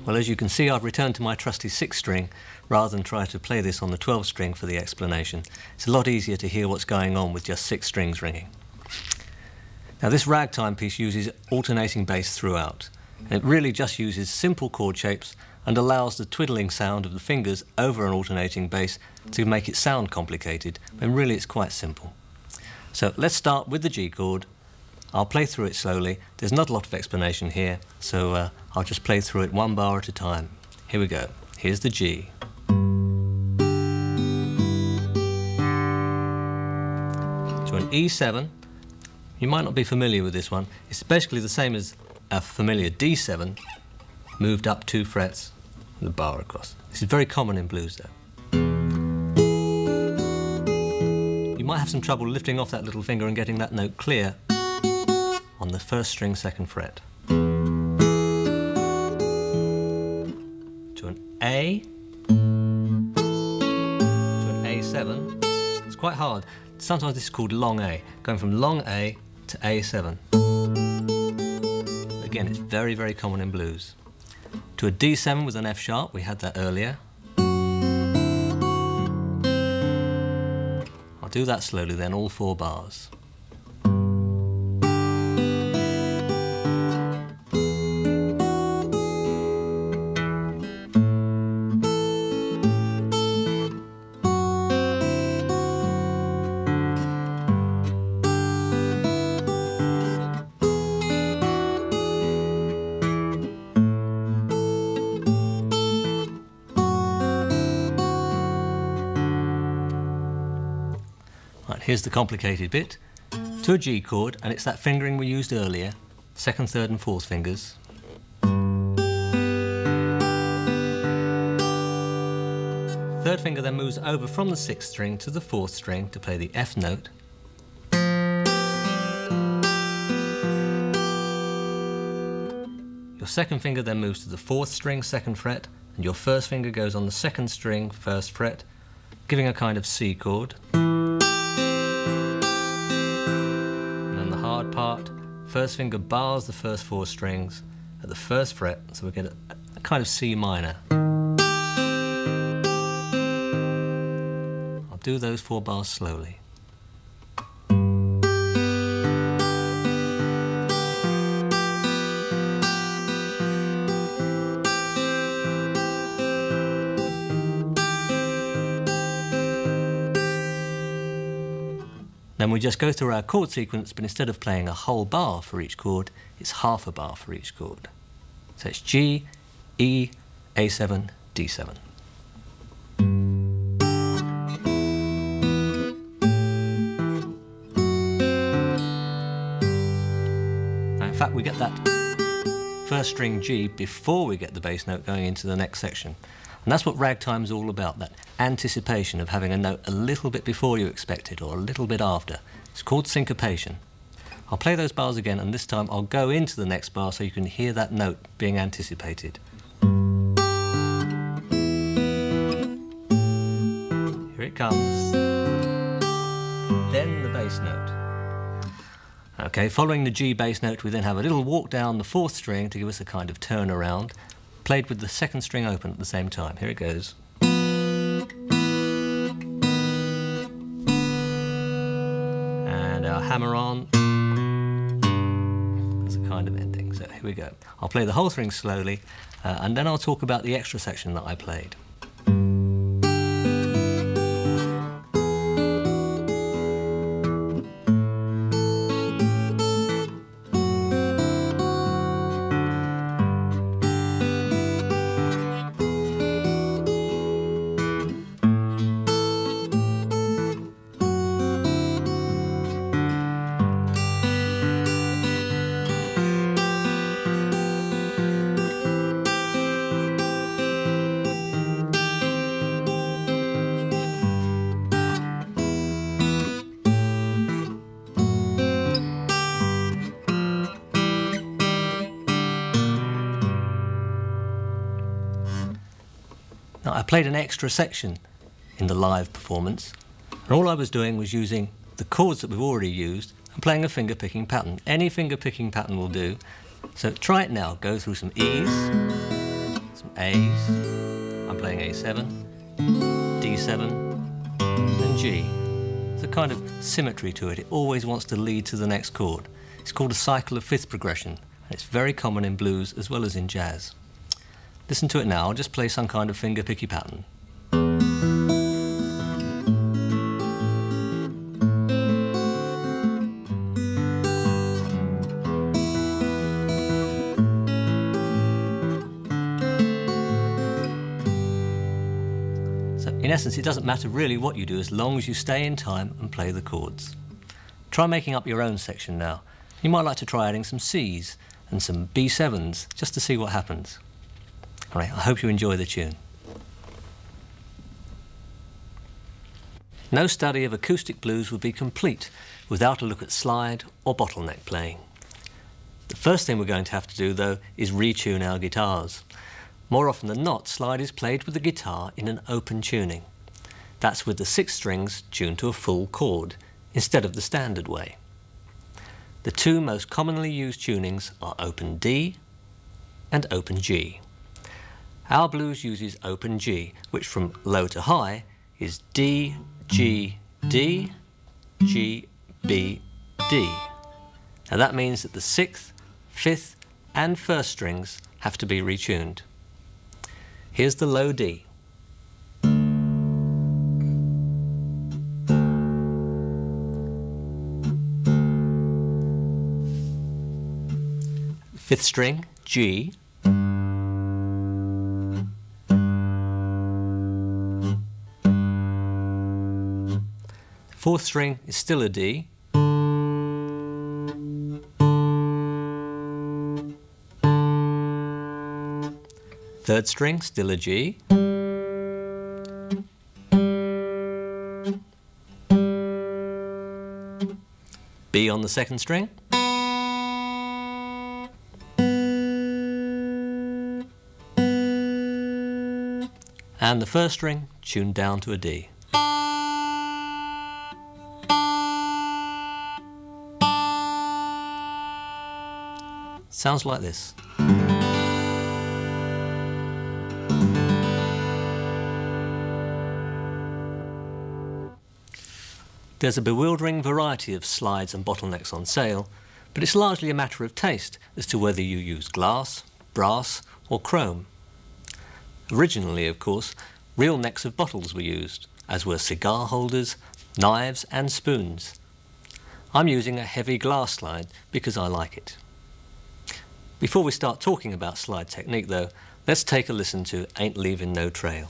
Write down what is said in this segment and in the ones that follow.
Well, as you can see, I've returned to my trusty 6 string rather than try to play this on the 12 string for the explanation. It's a lot easier to hear what's going on with just 6 strings ringing. Now, this ragtime piece uses alternating bass throughout. And it really just uses simple chord shapes and allows the twiddling sound of the fingers over an alternating bass to make it sound complicated, when really it's quite simple. So let's start with the G chord. I'll play through it slowly. There's not a lot of explanation here, so I'll just play through it one bar at a time. Here we go. Here's the G. To an E7. You might not be familiar with this one. It's basically the same as a familiar D7, moved up 2 frets with a bar across. This is very common in blues, though. You might have some trouble lifting off that little finger and getting that note clear on the 1st string, 2nd fret. To an A, to an A7. It's quite hard. Sometimes this is called long A, going from long A to A7. Again, it's very, very common in blues. To a D7 with an F sharp, we had that earlier. I'll do that slowly then, all 4 bars. Right, here's the complicated bit. To a G chord, and it's that fingering we used earlier, 2nd, 3rd and 4th fingers. 3rd finger then moves over from the 6th string to the 4th string to play the F note. Your 2nd finger then moves to the 4th string, 2nd fret, and your 1st finger goes on the 2nd string, 1st fret, giving a kind of C chord. Hard part, 1st finger bars the first 4 strings at the 1st fret, so we get a kind of C minor. I'll do those 4 bars slowly. Then we just go through our chord sequence, but instead of playing a whole bar for each chord, it's half a bar for each chord. So it's G, E, A7, D7. Now, in fact, we get that 1st string G before we get the bass note going into the next section. And that's what ragtime's all about, that anticipation of having a note a little bit before you expect it, or a little bit after. It's called syncopation. I'll play those bars again, and this time I'll go into the next bar so you can hear that note being anticipated. Here it comes. Then the bass note. Okay, following the G bass note, we then have a little walk down the 4th string to give us a kind of turn around, played with the 2nd string open at the same time. Here it goes. And our hammer on. There's a kind of ending. So here we go. I'll play the whole thing slowly, and then I'll talk about the extra section that I played. Now, I played an extra section in the live performance, and all I was doing was using the chords that we've already used and playing a finger picking pattern. Any finger picking pattern will do. So try it now. Go through some E's, some A's, I'm playing A7, D7 and G. There's a kind of symmetry to it. It always wants to lead to the next chord. It's called a cycle of fifth progression, and it's very common in blues as well as in jazz. Listen to it now. I'll just play some kind of finger picky pattern. In essence, it doesn't matter really what you do as long as you stay in time and play the chords. Try making up your own section now. You might like to try adding some C's and some B7s just to see what happens. All right, I hope you enjoy the tune. No study of acoustic blues would be complete without a look at slide or bottleneck playing. The first thing we're going to have to do, though, is retune our guitars. More often than not, slide is played with the guitar in an open tuning. That's with the 6 strings tuned to a full chord, instead of the standard way. The two most commonly used tunings are open D and open G. Our blues uses open G, which from low to high is D, G, D, G, B, D. Now that means that the 6th, 5th and 1st strings have to be retuned. Here's the low D. Fifth string, G. Fourth string is still a D. Third string, still a G. B on the second string. And the first string tuned down to a D. Sounds like this. There's a bewildering variety of slides and bottlenecks on sale, but it's largely a matter of taste as to whether you use glass, brass or chrome. Originally, of course, real necks of bottles were used, as were cigar holders, knives and spoons. I'm using a heavy glass slide because I like it. Before we start talking about slide technique though, let's take a listen to Ain't Leavin' No Trail.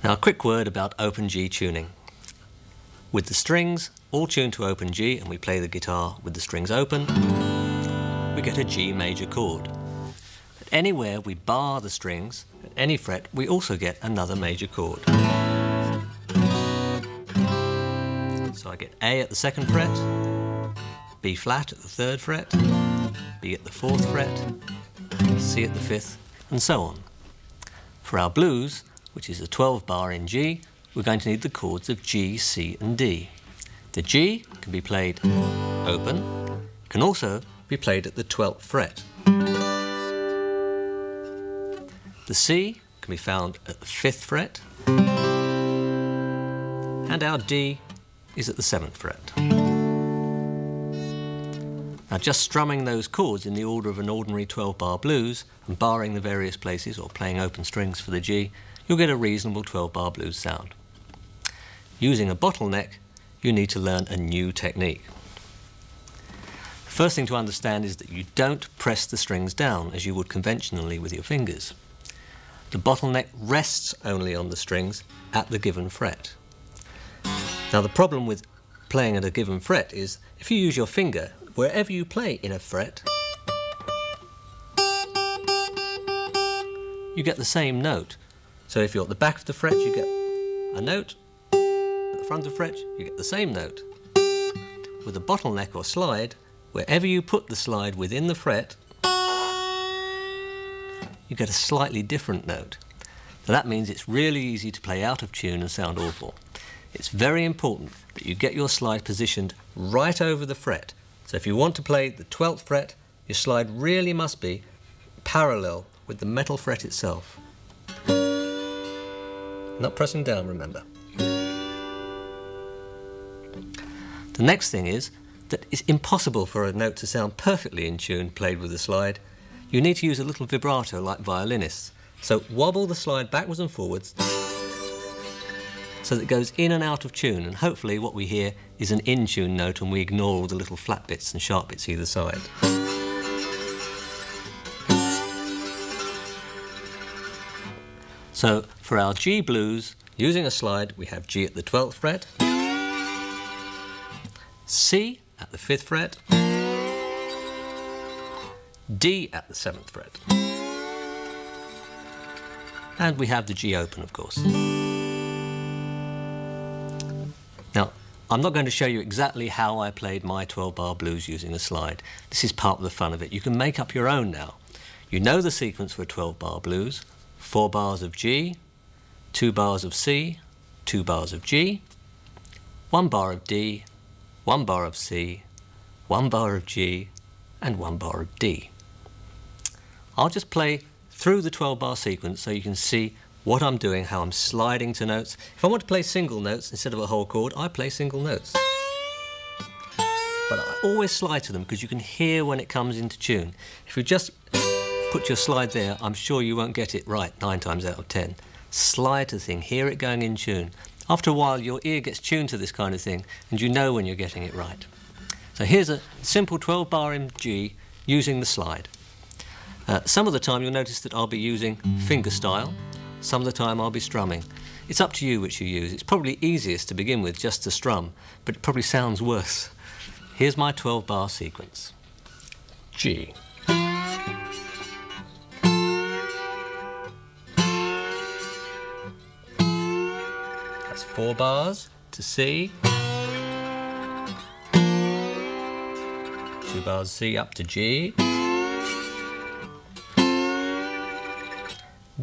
Now a quick word about open G tuning. With the strings all tuned to open G and we play the guitar with the strings open, we get a G major chord. But anywhere we bar the strings, at any fret, we also get another major chord. So I get A at the 2nd fret, B flat at the 3rd fret, B at the 4th fret, C at the 5th, and so on. For our blues, which is a 12 bar in G, we're going to need the chords of G, C and D. The G can be played open, can also be played at the 12th fret. The C can be found at the 5th fret, and our D is at the 7th fret. Now just strumming those chords in the order of an ordinary 12-bar blues and barring the various places or playing open strings for the G, you'll get a reasonable 12-bar blues sound. Using a bottleneck, you need to learn a new technique. The first thing to understand is that you don't press the strings down as you would conventionally with your fingers. The bottleneck rests only on the strings at the given fret. Now the problem with playing at a given fret is if you use your finger, wherever you play in a fret, you get the same note. So if you're at the back of the fret, you get a note. At the front of the fret, you get the same note. With a bottleneck or slide, wherever you put the slide within the fret, you get a slightly different note. So that means it's really easy to play out of tune and sound awful. It's very important that you get your slide positioned right over the fret. So if you want to play the 12th fret, your slide really must be parallel with the metal fret itself. Not pressing down, remember. The next thing is that it's impossible for a note to sound perfectly in tune played with a slide. You need to use a little vibrato like violinists. So wobble the slide backwards and forwards so that it goes in and out of tune, and hopefully what we hear is an in-tune note and we ignore all the little flat bits and sharp bits either side. So for our G blues, using a slide, we have G at the 12th fret, C at the 5th fret, D at the 7th fret, and we have the G open, of course. Now, I'm not going to show you exactly how I played my 12-bar blues using a slide. This is part of the fun of it. You can make up your own now. You know the sequence for 12-bar blues: 4 bars of G, 2 bars of C, 2 bars of G, 1 bar of D, 1 bar of C, 1 bar of G, and 1 bar of D. I'll just play through the 12-bar sequence so you can see what I'm doing, how I'm sliding to notes. If I want to play single notes instead of a whole chord, I play single notes. But I always slide to them because you can hear when it comes into tune. If you just put your slide there, I'm sure you won't get it right 9 times out of 10. Slide to the thing, hear it going in tune. After a while, your ear gets tuned to this kind of thing, and you know when you're getting it right. So here's a simple 12-bar in G using the slide. Some of the time you'll notice that I'll be using finger style. Some of the time I'll be strumming. It's up to you which you use. It's probably easiest to begin with just to strum, but it probably sounds worse. Here's my 12-bar sequence. G. That's 4 bars to C. 2 bars C up to G.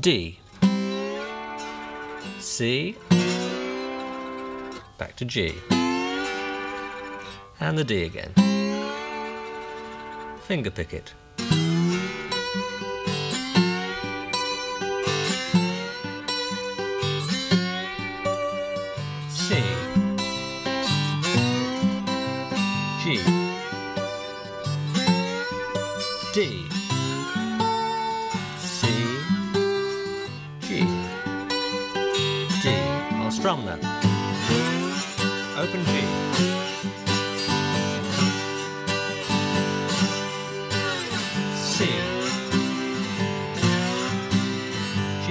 D. C, back to G, and the D again. Finger pick it. C, G, D, C, G, D. I'll strum that. Open G. C. G.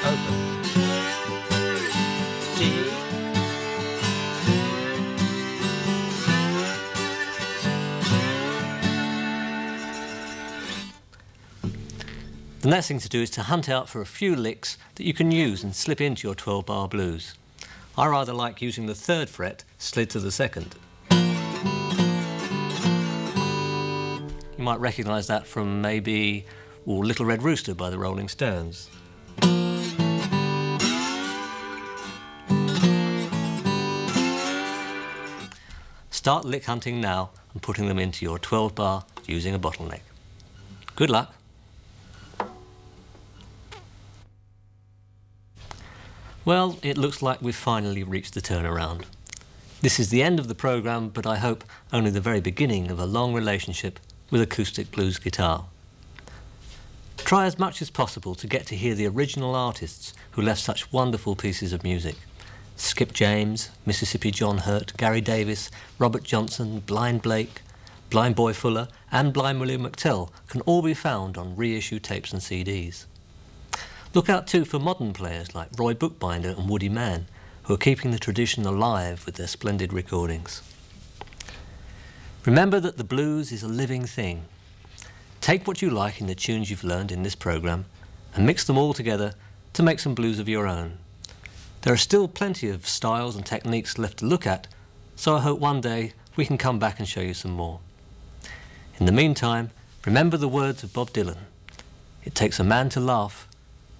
Open. The next thing to do is to hunt out for a few licks that you can use and slip into your 12-bar blues. I rather like using the 3rd fret slid to the 2nd. You might recognise that from maybe Little Red Rooster by the Rolling Stones. Start lick hunting now and putting them into your 12-bar using a bottleneck. Good luck. Well, it looks like we've finally reached the turnaround. This is the end of the programme, but I hope only the very beginning of a long relationship with acoustic blues guitar. Try as much as possible to get to hear the original artists who left such wonderful pieces of music. Skip James, Mississippi John Hurt, Gary Davis, Robert Johnson, Blind Blake, Blind Boy Fuller and Blind Willie McTell can all be found on reissue tapes and CDs. Look out too for modern players like Roy Bookbinder and Woody Mann, who are keeping the tradition alive with their splendid recordings. Remember that the blues is a living thing. Take what you like in the tunes you've learned in this programme and mix them all together to make some blues of your own. There are still plenty of styles and techniques left to look at, so I hope one day we can come back and show you some more. In the meantime, remember the words of Bob Dylan. It takes a man to laugh,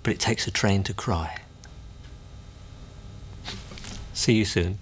but it takes a train to cry. See you soon.